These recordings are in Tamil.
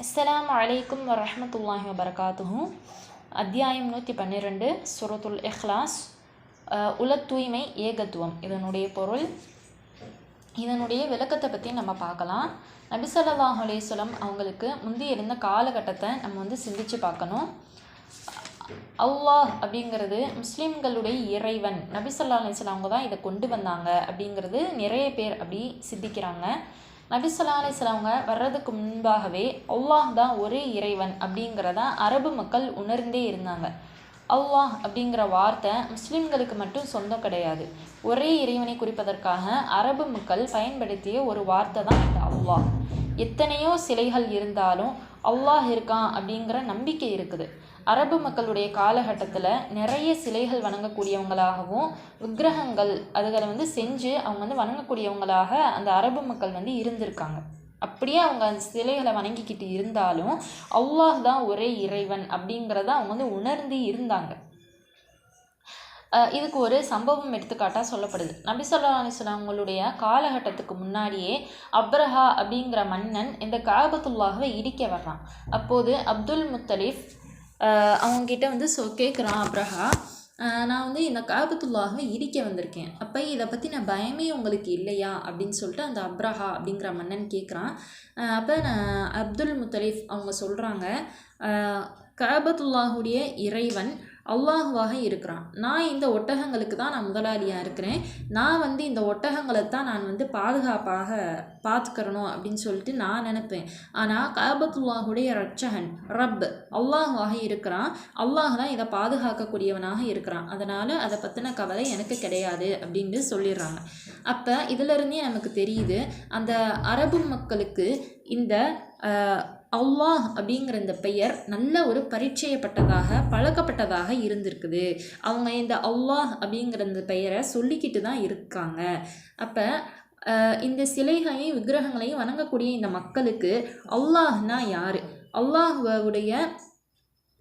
அஸ்ஸலாமு அலைக்கும் வரஹ்மத்துல்லாஹி வபரகாத்துஹு. அத்தியாயம் 112 சூரத்துல் இஹ்லாஸ். உல தூய்மை ஏகத்துவம். இதனுடைய பொருள், இதனுடைய விளக்கத்தை பற்றி நம்ம பார்க்கலாம். நபி ஸல்லல்லாஹு அலைஹி வஸல்லம் அவங்களுக்கு முந்தி இருந்த காலகட்டத்தை நம்ம சிந்திச்சு பார்க்கணும். அல்லாஹ் அப்படிங்கிறது முஸ்லீம்களுடைய இறைவன். நபி ஸல்லல்லாஹு அலைஹி வஸல்லம் அவங்க தான் இதை கொண்டு வந்தாங்க அப்படிங்கிறது நிறைய பேர் அப்படி சிந்திக்கிறாங்க. நபி ஸல்லல்லாஹு அலைஹி வஸல்லம் அவங்க வர்றதுக்கு முன்பாகவே அல்லாஹ் தான் ஒரே இறைவன் அப்படிங்கிறத அரபு மக்கள் உணர்ந்தே இருந்தாங்க. அல்லாஹ் அப்படிங்கிற வார்த்தை முஸ்லீம்களுக்கு மட்டும் சொந்தம் கிடையாது. ஒரே இறைவனை குறிப்பதற்காக அரபு மக்கள் பயன்படுத்திய ஒரு வார்த்தை தான் இந்த அல்லாஹ். எத்தனையோ சிலைகள் இருந்தாலும் அல்லாஹ் இருக்கான் அப்படிங்கிற நம்பிக்கை இருக்குது. அரபு மக்களுடைய காலகட்டத்தில் நிறைய சிலைகள் வணங்கக்கூடியவங்களாகவும் விக்கிரகங்கள் அதுகளை செஞ்சு அவங்க வணங்கக்கூடியவங்களாக அந்த அரபு மக்கள் இருந்திருக்காங்க. அப்படியே அவங்க அந்த சிலைகளை வணங்கிக்கிட்டு இருந்தாலும் அல்லாஹ் தான் ஒரே இறைவன் அப்படிங்கிறத அவங்க உணர்ந்து இருந்தாங்க. இதுக்கு ஒரு சம்பவம் எடுத்துக்காட்டாக சொல்லப்படுது. நபி ஸல்லல்லாஹு அலைஹி வஸல்லம் அவங்களுடைய காலகட்டத்துக்கு முன்னாடியே அப்ரஹா அப்படிங்கிற மன்னன் இந்த காபத்துல்லாஹ்வை இடிக்க வர்றான். அப்போது அப்துல் முத்தலிஃப் அவங்ககிட்ட கேட்குறான், அப்ரஹா, நான் இந்த காபத்துல்லாஹ்வை இடிக்க வந்திருக்கேன், அப்போ இதை பற்றி நான் பயமே உங்களுக்கு இல்லையா அப்படின்னு சொல்லிட்டு அந்த அப்ரஹா அப்படிங்கிற மன்னன் கேட்குறான். அப்போ அப்துல் முத்தலிஃப் அவங்க சொல்கிறாங்க, காபத்துல்லாஹுடைய இறைவன் அல்லாஹுவாக இருக்கிறான். நான் இந்த ஒட்டகங்களுக்கு தான் நான் முதலாளியாக இருக்கிறேன். நான் இந்த ஒட்டகங்களை தான் நான் பாதுகாப்பாக பார்த்துக்கிறணும் அப்படின்னு சொல்லிட்டு நான் நினைப்பேன். ஆனால் காபத்துல்லாஹுடைய ரட்சகன் ரப் அல்லாஹுவாக இருக்கிறான். அல்லாஹ் தான் இதை பாதுகாக்கக்கூடியவனாக இருக்கிறான். அதனால் அதை பற்றின கவலை எனக்கு கிடையாது அப்படின்னு சொல்லிடுறாங்க. அப்போ இதிலிருந்தே நமக்கு தெரியுது, அந்த அரபு மக்களுக்கு இந்த அல்லாஹ் அப்படிங்கிற இந்த பெயர் நல்ல ஒரு பரிச்சயப்பட்டதாக பழக்கப்பட்டதாக இருந்திருக்குது. அவங்க இந்த அல்லாஹ் அப்படிங்கிற இந்த பெயரை சொல்லிக்கிட்டு தான் இருக்காங்க. அப்போ இந்த சிலைகளையும் விக்கிரகங்களையும் வணங்கக்கூடிய இந்த மக்களுக்கு அல்லாஹ்னா யார், அல்லாஹுடைய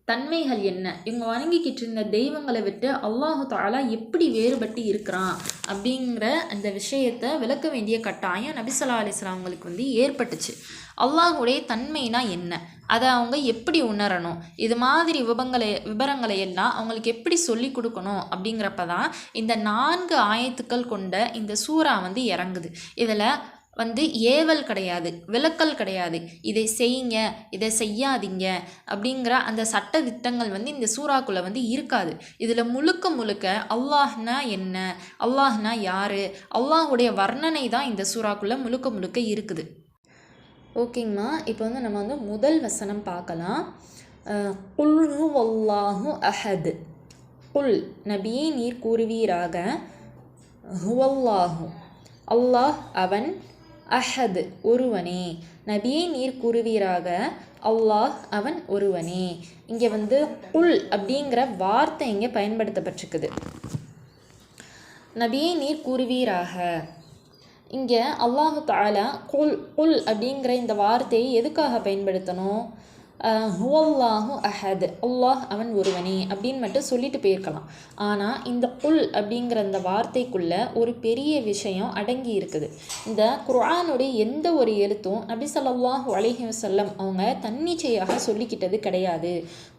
தன்மைகள் என்ன, இவங்க வணங்கிக்கிட்டு இருந்த தெய்வங்களை விட்டு அல்லாஹு தஆலா எப்படி வேறுபட்டு இருக்கிறான் அப்படிங்கிற அந்த விஷயத்தை விளக்க வேண்டிய கட்டாயம் நபி ஸல்லல்லாஹு அலைஹி வஸல்லம் அவங்களுக்கு ஏற்பட்டுச்சு. அல்லாஹுடைய தன்மைனா என்ன, அதை அவங்க எப்படி உணரணும், இது மாதிரி விபரங்களை எல்லாம் அவங்களுக்கு எப்படி சொல்லி கொடுக்கணும் அப்படிங்கிறப்ப தான் இந்த 4 ஆயத்துக்கள் கொண்ட இந்த சூரா இறங்குது. இதில் ஏவல் கிடையாது, விலக்கல் கிடையாது, இதை செய்யுங்க இதை செய்யாதீங்க அப்படிங்கிற அந்த சட்ட திட்டங்கள் இந்த சூறாக்குள்ளே இருக்காது. இதில் முழுக்க முழுக்க அல்லாஹ்னா என்ன, அல்லாஹ்னா யார், அல்லாஹுடைய வர்ணனை தான் இந்த சூறாக்குள்ளே முழுக்க முழுக்க இருக்குது. ஓகேங்கம்மா, இப்போ நம்ம முதல் வசனம் பார்க்கலாம். குல் ஹுவல்லாஹு அஹத். குல் நபியே நீர் கூறுவீராக, ஹுவல்லாஹு அல்லாஹ் அவன், அஹத் ஒருவனே, நபியே நீர் கூறுவீராக அல்லாஹ் அவன் ஒருவனே. இங்கே குல் அப்படிங்கிற வார்த்தை இங்கே பயன்படுத்தப்பட்டிருக்குது. நபியே நீர் கூறுவீராக, இங்கே அல்லாஹு தஆலா குல் குல் அப்படிங்கிற இந்த வார்த்தையை எதுக்காக பயன்படுத்தணும்? ஹுவல்லாஹு அஹத், அல்லாஹ் அவன் ஒருவனே அப்படின்னு மட்டும் சொல்லிட்டு போயிருக்கலாம். ஆனால் இந்த குல் அப்படிங்கிற இந்த வார்த்தைக்குள்ளே ஒரு பெரிய விஷயம் அடங்கி இருக்குது. இந்த குர்ஆனுடைய எந்த ஒரு எழுத்தும் நபி ஸல்லல்லாஹு அலைஹி வஸல்லம் அவங்க தன்னிச்சையாக சொல்லிக்கிட்டது கிடையாது.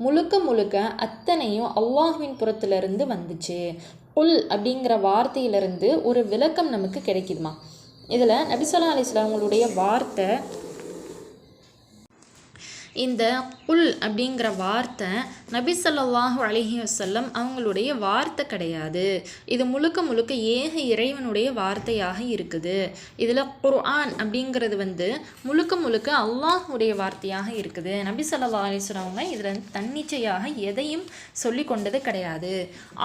முழுக்க முழுக்க அத்தனையும் அல்லாஹ்வின் புறத்திலிருந்து வந்துச்சு. குல் அப்படிங்கிற வார்த்தையிலிருந்து ஒரு விளக்கம் நமக்கு கிடைக்குதுமா. இதில் நபி ஸல்லல்லாஹு அலைஹி வஸல்லம் அவங்களுடைய வார்த்தை, இந்த குல் அப்படிங்கிற வார்த்தை நபி ஸல்லல்லாஹு அலைஹி வஸல்லம் அவங்களுடைய வார்த்தை கிடையாது. இது முழுக்க முழுக்க ஏக இறைவனுடைய வார்த்தையாக இருக்குது. இதில் குர்ஆன் அப்படிங்கிறது முழுக்க முழுக்க அல்லாஹுடைய வார்த்தையாக இருக்குது. நபி ஸல்லல்லாஹு அலைஹி வஸல்லம் அவங்க இதில் தன்னிச்சையாக எதையும் சொல்லி கொண்டது கிடையாது.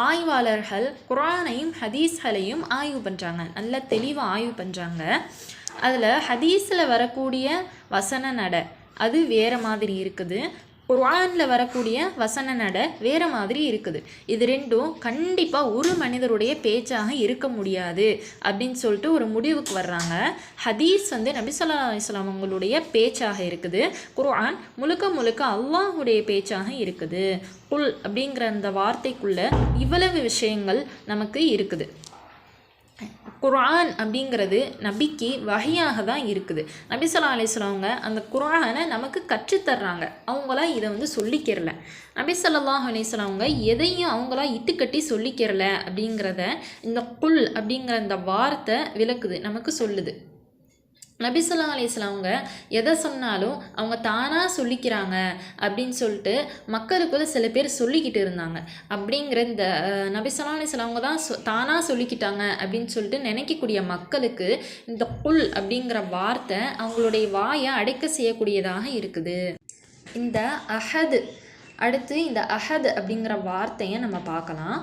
ஆய்வாளர்கள் குர்ஆனையும் ஹதீஸ்களையும் ஆய்வு பண்ணுறாங்க, நல்ல தெளிவாக ஆய்வு பண்ணுறாங்க. அதில் ஹதீஸில் வரக்கூடிய வசன நட அது வேறு மாதிரி இருக்குது, குர்ஆனில் வரக்கூடிய வசன நட வேறு மாதிரி இருக்குது. இது ரெண்டும் கண்டிப்பாக ஒரு மனிதருடைய பேச்சாக இருக்க முடியாது அப்படின்னு சொல்லிட்டு ஒரு முடிவுக்கு வர்றாங்க. ஹதீஸ் நபி ஸல்லல்லாஹு அலைஹி வஸல்லம் அவங்களுடைய பேச்சாக இருக்குது, குர்ஆன் முழுக்க முழுக்க அல்லாஹுடைய பேச்சாக இருக்குது. குல் அப்படிங்கிற அந்த வார்த்தைக்குள்ளே இவ்வளவு விஷயங்கள் நமக்கு இருக்குது. குர்ஆன் அப்படிங்கிறது நபிக்கு வஹியாக தான் இருக்குது. நபி ஸல்லல்லாஹு அலைஹி வஸல்லம் அவங்க அந்த குர்ஆனை நமக்கு கற்றுத்தர்றாங்க. அவங்களா இதை வந்து சொல்லிக்கிறல. நபி ஸல்லல்லாஹு அலைஹி வஸல்லம் அவங்க எதையும் அவங்களா இட்டுக்கட்டி சொல்லிக்கிறல அப்படிங்கிறத இந்த குல் அப்படிங்கிற இந்த வார்த்தை விளக்குது, நமக்கு சொல்லுது. நபி ஸல்லல்லாஹு அலைஹி வஸல்லம் அவங்க எதை சொன்னாலும் அவங்க தானாக சொல்லிக்கிறாங்க அப்படின்னு சொல்லிட்டு மக்களுக்குள்ள சில பேர் சொல்லிக்கிட்டு இருந்தாங்க. அப்படிங்கிற இந்த நபி ஸல்லல்லாஹு அலைஹி வஸல்லம் அவங்க தான் தானாக சொல்லிக்கிட்டாங்க அப்படின்னு சொல்லிட்டு நினைக்கக்கூடிய மக்களுக்கு இந்த குல் அப்படிங்கிற வார்த்தை அவங்களுடைய வாயை அடைக்க செய்யக்கூடியதாக இருக்குது. இந்த அஹது, அடுத்து இந்த அஹது அப்படிங்கிற வார்த்தையை நம்ம பார்க்கலாம்.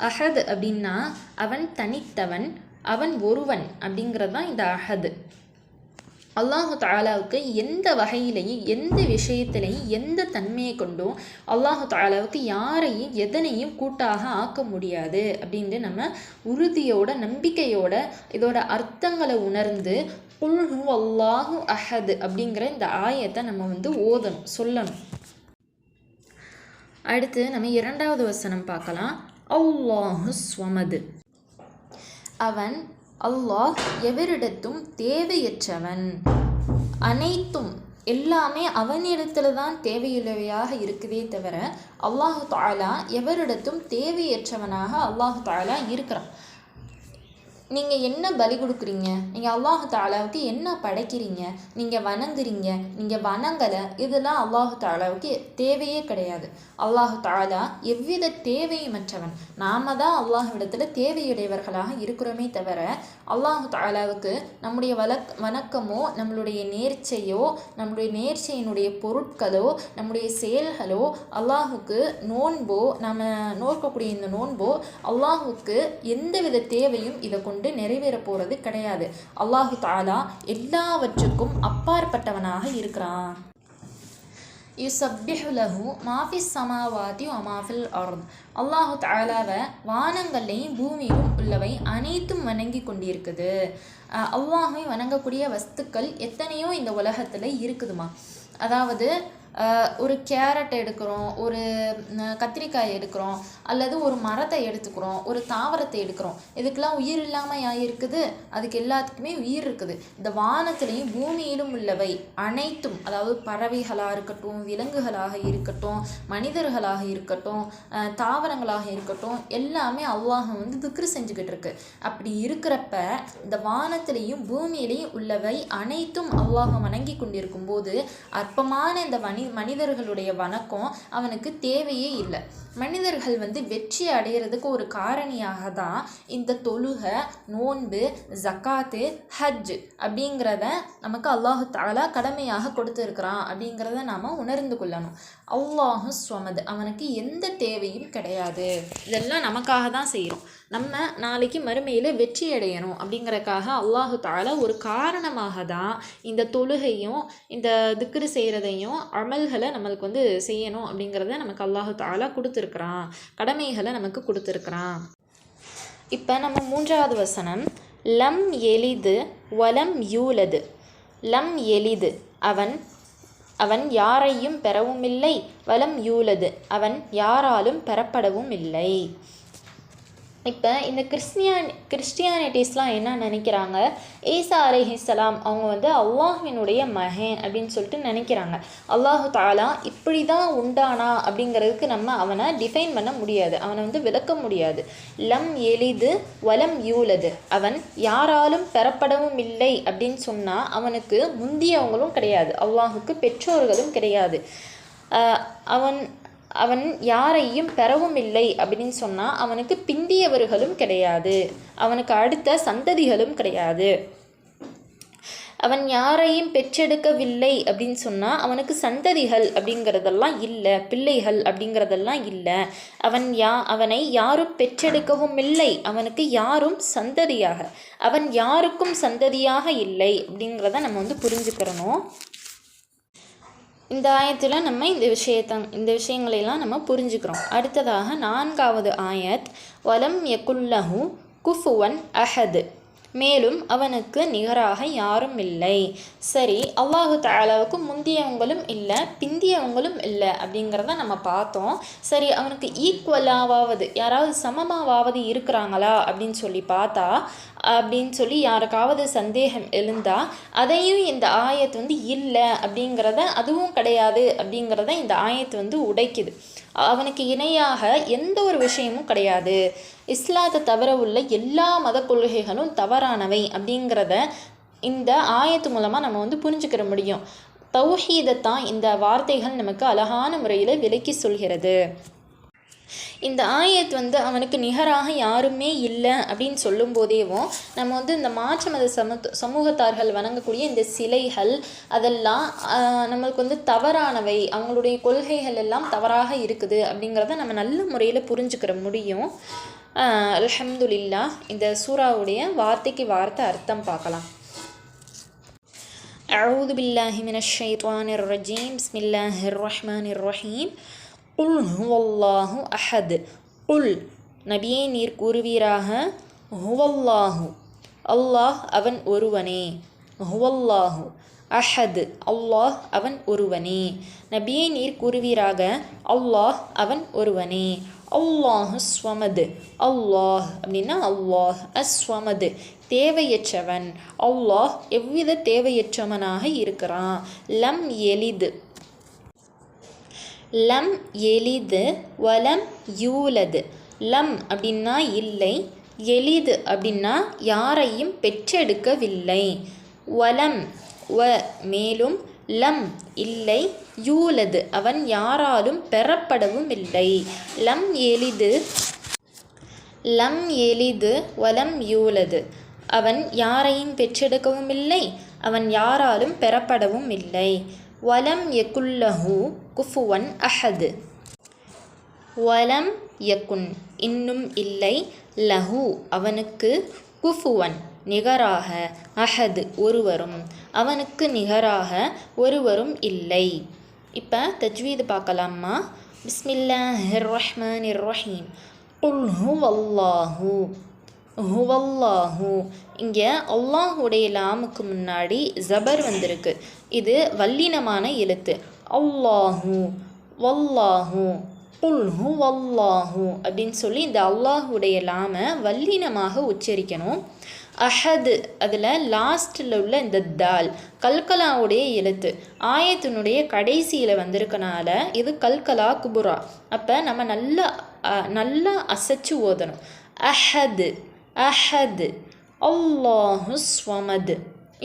அஹது அப்படின்னா அவன் தனித்தவன், அவன் ஒருவன் அப்படிங்கிறது தான் இந்த அஹது. அல்லாஹு தஆலாவுக்கு எந்த வகையிலையும் எந்த விஷயத்திலையும் எந்த தன்மையை கொண்டும் அல்லாஹு தஆலாவுக்கு யாரையும் எதனையும் கூட்டாக ஆக்க முடியாது அப்படின்ட்டு நம்ம உறுதியோட நம்பிக்கையோட இதோட அர்த்தங்களை உணர்ந்து குல் ஹுவல்லாஹு அஹது அப்படிங்கிற இந்த ஆயத்தை நம்ம வந்து ஓதணும், சொல்லணும். அடுத்து நம்ம 2வது வசனம் பார்க்கலாம். அல்லாஹு ஸமது, அவன் அல்லாஹ் எவரிடத்தும் தேவையற்றவன், அனைத்தும் எல்லாமே அவனிடத்துல தான் தேவையுள்ளவையாக இருக்குதே தவிர அல்லாஹு தஆலா எவரிடத்தும் தேவையற்றவனாக அல்லாஹு தஆலா இருக்கிறான். நீங்கள் என்ன பலி கொடுக்குறீங்க, நீங்கள் அல்லாஹு தஆலாவுக்கு என்ன படைக்கிறீங்க, நீங்கள் வணங்குறீங்க, நீங்கள் வணங்கலை, இதெல்லாம் அல்லாஹு தஆலாவுக்கு தேவையே கிடையாது. அல்லாஹு தஆலா எவ்வித தேவையுமற்றவன். நாம் தான் அல்லாஹ்விடத்தில் தேவையுடையவர்களாக இருக்கிறோமே தவிர அல்லாஹு தஆலாவுக்கு நம்முடைய வணக்கமோ நம்மளுடைய நேர்ச்சையோ நம்முடைய நேர்ச்சையினுடைய பொருட்களோ நம்முடைய செயல்களோ அல்லாஹுக்கு நோன்போ நம்ம நோக்கக்கூடிய இந்த நோன்போ அல்லாஹுக்கு எந்தவித தேவையும் இதை கொண்டு நிறைவேற போகிறது கிடையாது. அல்லாஹு தஆலா எல்லாவற்றுக்கும் அப்பாற்பட்டவனாக இருக்கிறான். யுஸப்பிஹு லஹு மா ஃபிஸ் ஸமாவாதி வ மா ஃபில் அர்த், அல்லாஹு தஆலாவை வானங்கள்லையும் பூமியிலும் உள்ளவை அனைத்தும் வணங்கி கொண்டிருக்குது. அல்லாஹை வணங்கக்கூடிய வஸ்துக்கள் எத்தனையோ இந்த உலகத்தில் இருக்குதுமா. அதாவது ஒரு கேரட் எடுக்கிறோம், ஒரு கத்திரிக்காய் எடுக்கிறோம், அல்லது ஒரு மரத்தை எடுத்துக்கிறோம், ஒரு தாவரத்தை எடுக்கிறோம். இதுக்கெல்லாம் உயிர் இல்லாமல் இருக்குது, அதுக்கு எல்லாத்துக்குமே உயிர் இருக்குது. இந்த வானத்திலையும் பூமியிலும் உள்ளவை அனைத்தும், அதாவது பறவைகளாக இருக்கட்டும், விலங்குகளாக இருக்கட்டும், மனிதர்களாக இருக்கட்டும், தாவரங்களாக இருக்கட்டும், எல்லாமே அல்லாஹ் வந்து திக்ரு செஞ்சுக்கிட்டு இருக்கு. அப்படி இருக்கிறப்ப இந்த வானத்திலையும் பூமியிலையும் உள்ளவை அனைத்தும் அல்லாஹ் வணங்கி கொண்டிருக்கும் போது அற்பமான இந்த மனிதர்களுடைய வணக்கம் அவனுக்கு தேவையே இல்லை. மனிதர்கள் வந்து வெற்றி அடைகிறதுக்கு ஒரு காரணியாக தான் இந்த தொழுகை, நோன்பு, ஜக்காத்து, ஹஜ் அப்படிங்கிறத நமக்கு அல்லாஹு தஆலா கடமையாக கொடுத்துருக்கிறான் அப்படிங்கிறத நாம் உணர்ந்து கொள்ளணும். அல்லாஹு ஸமது, அவனுக்கு எந்த தேவையும் கிடையாது. இதெல்லாம் நமக்காக தான் செய்கிறோம். நம்ம நாளைக்கு மறுமையில் வெற்றி அடையணும் அப்படிங்கிறக்காக அல்லாஹு தஆலா ஒரு காரணமாக தான் இந்த தொழுகையும் இந்த திக்ரு செய்கிறதையும் அமல்களை நம்மளுக்கு வந்து செய்யணும் அப்படிங்கிறத நமக்கு அல்லாஹு தஆலா கொடுத்துருக்குறான், கடமைகளை நமக்கு கொடுத்துருக்குறான். இப்போ நம்ம 3வது வசனம், லம் எலிது வலம் யூலது. லம் எலிது, அவன் யாரையும் பெறவும் இல்லை, வலம் யூலது, அவன் யாராலும் பெறப்படவும் இல்லை. இப்போ இந்த கிறிஸ்டியானிட்டிஸ்லாம் என்ன நினைக்கிறாங்க, ஈசா அலைஹிஸ்ஸலாம் அவங்க வந்து அல்லாஹ்வினுடைய மகன் அப்படின்னு சொல்லிட்டு நினைக்கிறாங்க. அல்லாஹு தஆலா இப்படி தான் உண்டானா அப்படிங்கிறதுக்கு நம்ம அவனை டிஃபைன் பண்ண முடியாது, அவனை வந்து விளக்க முடியாது. லம் எலிது வலம் யூலது, அவன் யாராலும் பெறப்படவும் இல்லை அப்படின்னு சொன்னால் அவனுக்கு முந்தியவங்களும் கிடையாது, அல்லாஹுக்கு பெற்றோர்களும் கிடையாது. அவன் யாரையும் பெறவும் இல்லை அப்படின்னு சொன்னால் அவனுக்கு பிந்தியவர்களும் கிடையாது, அவனுக்கு அடுத்த சந்ததிகளும் கிடையாது. அவன் யாரையும் பெற்றெடுக்கவில்லை அப்படின்னு சொன்னால் அவனுக்கு சந்ததிகள் அப்படிங்கிறதெல்லாம் இல்லை, பிள்ளைகள் அப்படிங்கிறதெல்லாம் இல்லை. அவனை யாரும் பெற்றெடுக்கவும் இல்லை, அவனுக்கு யாரும் சந்ததியாக, அவன் யாருக்கும் சந்ததியாக இல்லை அப்படிங்கிறத நம்ம வந்து புரிஞ்சுக்கிறணும். இந்த ஆயத்தில் நம்ம இந்த விஷயங்களெல்லாம் நம்ம புரிஞ்சுக்கிறோம். அடுத்ததாக 4வது ஆயத், வலம் யகுல்லஹு குஃபுவன் அஹது. மேலும் அவனுக்கு நிகராக யாரும் இல்லை. சரி, அல்லாஹு தஆலாவுக்கு முந்தியவங்களும் இல்லை பிந்தியவங்களும் இல்லை அப்படிங்கிறத நம்ம பார்த்தோம். சரி, அவனுக்கு ஈக்குவலாவது யாராவது சமமாவது இருக்கிறாங்களா அப்படின்னு சொல்லி பார்த்தா அப்படின்னு சொல்லி யாருக்காவது சந்தேகம் எழுந்தால் அதையும் இந்த ஆயத்து வந்து இல்லை அப்படிங்கிறத, அதுவும் கிடையாது அப்படிங்கிறத இந்த ஆயத்து வந்து உடைக்குது. அவனுக்கு இணையாக எந்த ஒரு விஷயமும் கிடையாது, இஸ்லாத்தை தவிர உள்ள எல்லா மத கொள்கைகளும் தவறானவை அப்படிங்கிறத இந்த ஆயத்து மூலமாக நம்ம வந்து புரிஞ்சுக்கிற முடியும். தௌஹீதைத்தான் இந்த வார்த்தைகள் நமக்கு அழகான முறையில் விளக்கி சொல்கிறது. இந்த ஆயத் வந்து அவனுக்கு நிகராக யாருமே இல்லை அப்படின்னு சொல்லும் போதேவும் நம்ம வந்து இந்த மாற்று மத சமூகத்தார்கள் வணங்கக்கூடிய இந்த சிலைகள் அதெல்லாம் நம்மளுக்கு வந்து தவறானவை, அவங்களுடைய கொள்கைகள் எல்லாம் தவறாக இருக்குது அப்படிங்கிறத நம்ம நல்ல முறையில் புரிஞ்சுக்கிற முடியும். அல்ஹம்துலில்லாஹ். இந்த சூராவுடைய வார்த்தைக்கு வார்த்தை அர்த்தம் பார்க்கலாம். அஊது பில்லாஹி மினஷ் ஷைத்தானிர் ரஜீம். பிஸ்மில்லாஹிர் ரஹ்மானிர் ரஹீம். குல் ஹுவல்லாஹு அஹத். குல் நபியே நீர் கூறுவீராக, ஹுவல்லாஹு அல்லாஹ் அவன் ஒருவனே, ஹுவல்லாஹு அஹத் அல்லாஹ் அவன் ஒருவனே. நபியே நீர் கூறுவீராக, அல்லாஹ் அவன் ஒருவனே. அல்லாஹு ஸ்வமது அல்லாஹ் அப்படின்னா அல்லாஹ் அஸ்வமது தேவையற்றவன். அல்லாஹ் எவ்வித தேவையற்றவனாக இருக்கிறான். லம் எலிது லம் எலிது வலம் யூலது. லம் அப்படின்னா இல்லை, எலிது அப்படின்னா யாரையும் பெற்றெடுக்கவில்லை. வலம் வ மேலும் லம் இல்லை, யூலது அவன் யாராலும் பெறப்படவும் இல்லை. லம் எலிது வலம் யூலது அவன் யாரையும் பெற்றெடுக்கவும் இல்லை, அவன் யாராலும் பெறப்படவும் இல்லை. வலம் யகுல்லஹு குஃபுவன் அஹது. வலம் யகுன் இன்னும் இல்லை, லஹு அவனுக்கு, குஃபுவன் நிகராக, அஹது ஒருவரும், அவனுக்கு நிகராக ஒருவரும் இல்லை. இப்போ தஜ்வீது பார்க்கலாமா? பிஸ்மில்லாஹிர் ரஹ்மானிர் ரஹீம். குல் ஹுவல்லாஹு. ஹுவல்லாஹு இங்கே அல்லாஹுடைய லாமுக்கு முன்னாடி ஜபர் வந்திருக்கு. இது வல்லினமான எழுத்து. அல்லாஹு வல்லாஹு குல் ஹுவல்லாஹு அப்படின்னு சொல்லி இந்த அல்லாஹுடைய லாமை வல்லினமாக உச்சரிக்கணும். அஹது அதில் லாஸ்ட்டில் உள்ள இந்த தால் கல்கலாவுடைய எழுத்து ஆயத்தினுடைய கடைசியில் வந்திருக்கனால இது கல்கலா குபுரா. அப்போ நம்ம நல்லா அசைச்சு ஓதணும். அஹது அஹது அல்லாஹு ஸ்வமது.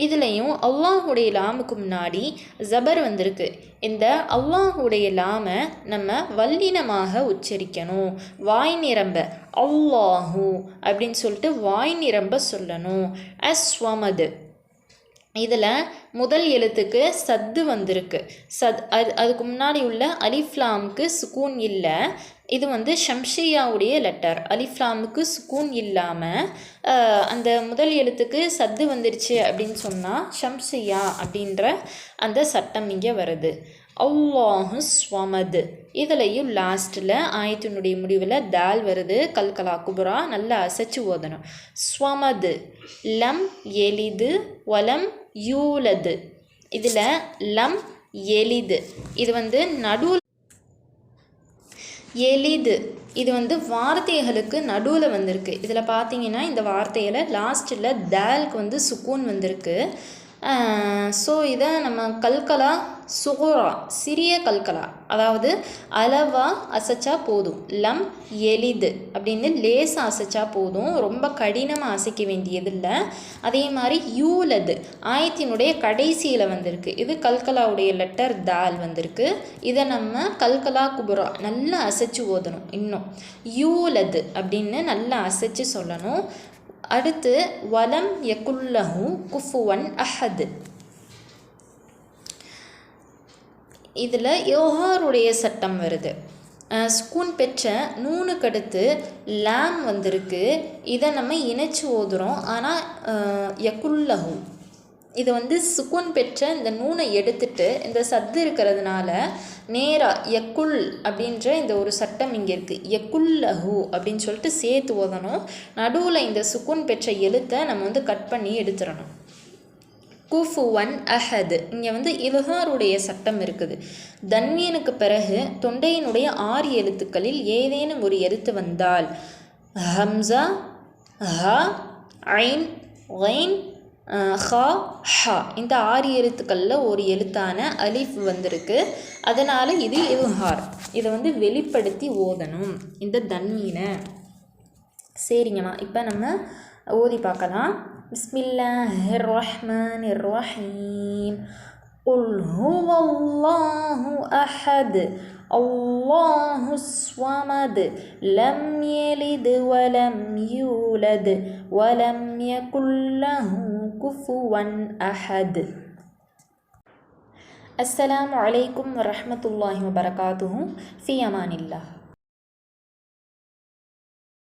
இதுலேயும் அல்லாஹுடைய லாமுக்கு முன்னாடி ஜபர் வந்திருக்கு. இந்த அல்லாஹுடைய லாமை நம்ம வல்லினமாக உச்சரிக்கணும். வாய் நிரம்ப அல்லாஹு அப்படின்னு சொல்லிட்டு வாய் நிரம்ப சொல்லணும். அஸ்வமது இதில் முதல் எழுத்துக்கு சத்து வந்திருக்கு. அதுக்கு முன்னாடி உள்ள அலிஃப்லாமுக்கு சுக்கூன் இல்லை. இது வந்து ஷம்ஷியாவுடைய லெட்டர். அலிஃப்லாமுக்கு சுக்கூன் இல்லாமல் அந்த முதல் எழுத்துக்கு சத்து வந்துருச்சு அப்படின்னு சொன்னால் ஷம்ஷியா அப்படின்ற அந்த சட்டம் இங்கே வருது. அல்லாஹு ஸ்வமது இதுலையும் லாஸ்ட்டில் ஆயத்தினுடைய முடிவில் தால் வருது. கல்கலா குபுரா நல்லா அசைச்சு ஓதணும். ஸ்வமது லம் எலிது வலம் யூலது. இதில் லம் எலிது இது வந்து நடுவில் எலிது இது வந்து வார்த்தைகளுக்கு நடுவில் வந்திருக்கு. இதில் பார்த்தீங்கன்னா இந்த வார்த்தையில் லாஸ்ட்டில் தாலுக்கு வந்து சுக்கூன் வந்திருக்கு. ஸோ இதை நம்ம கல்கலா சுகுரா சிறிய கல்கலா அதாவது அளவாக அசைச்சா போதும். லம் எலிது அப்படின்னு லேசாக அசைச்சா போதும், ரொம்ப கடினமாக அசைக்க வேண்டியதில்லை. அதே மாதிரி யூலது ஆயத்தினுடைய கடைசியில் வந்திருக்கு. இது கல்கலாவுடைய லெட்டர் தால் வந்திருக்கு. இதை நம்ம கல்கலா குபுரா நல்லா அசைச்சு ஓதணும். இன்னும் யூலது அப்படின்னு நல்லா அசைச்சு சொல்லணும். அடுத்து வலம் யகுல்லஹு குஃபுவன் அஹது. இதில் யோகாருடைய சட்டம் வருது. ஸ்கூன் பெற்ற நூனுக்கு அடுத்து லாம் வந்திருக்கு. இதை நம்ம இணைச்சி ஓதுறோம். ஆனால் யகுல்லஹு இது வந்து சுக்குன் பெற்ற இந்த நூனை எடுத்துட்டு இந்த சத்து இருக்கிறதுனால நேராக யக்குல் அப்படின்ற இந்த ஒரு சட்டம் இங்கே இருக்குது. யக்குல்லஹு அப்படின்னு சொல்லிட்டு சேர்த்து ஓதணும். நடுவில் இந்த சுக்குன் பெற்ற எழுத்தை நம்ம வந்து கட் பண்ணி எடுத்துடணும். குஃபுவன் அஹது, இங்கே வந்து இல்ஹாருடைய சட்டம் இருக்குது. தன்வீனுக்கு பிறகு தொண்டையினுடைய 6 எழுத்துக்களில் ஏதேனும் ஒரு எழுத்து வந்தால் ஹம்சா, ஹ, ஐன், கைன், ஹா, ஹா, இந்த 6 எழுத்துக்களில் ஒரு எழுத்தான அலிஃப் வந்திருக்கு. அதனால் இது இல்ஹார். இதை வந்து வெளிப்படுத்தி ஓதணும் இந்த தன்வீனை. சரிங்கம்மா, இப்போ நம்ம ஓதி பார்க்கலாம். பிஸ்மில்லாஹிர் ரஹ்மானிர் ரஹீம். குல் ஹுவல்லாஹு அஹத் அல்லாஹுஸ் ஸமத் லம் யலித் வலம் யூலத் வலம் யகுல் லஹு குஃபுவன் அஹத். அஸ்ஸலாமு அலைக்கும் வரஹ்மத்துல்லாஹி வபரகாத்துஹு. ஃபி அமானில்லாஹ்.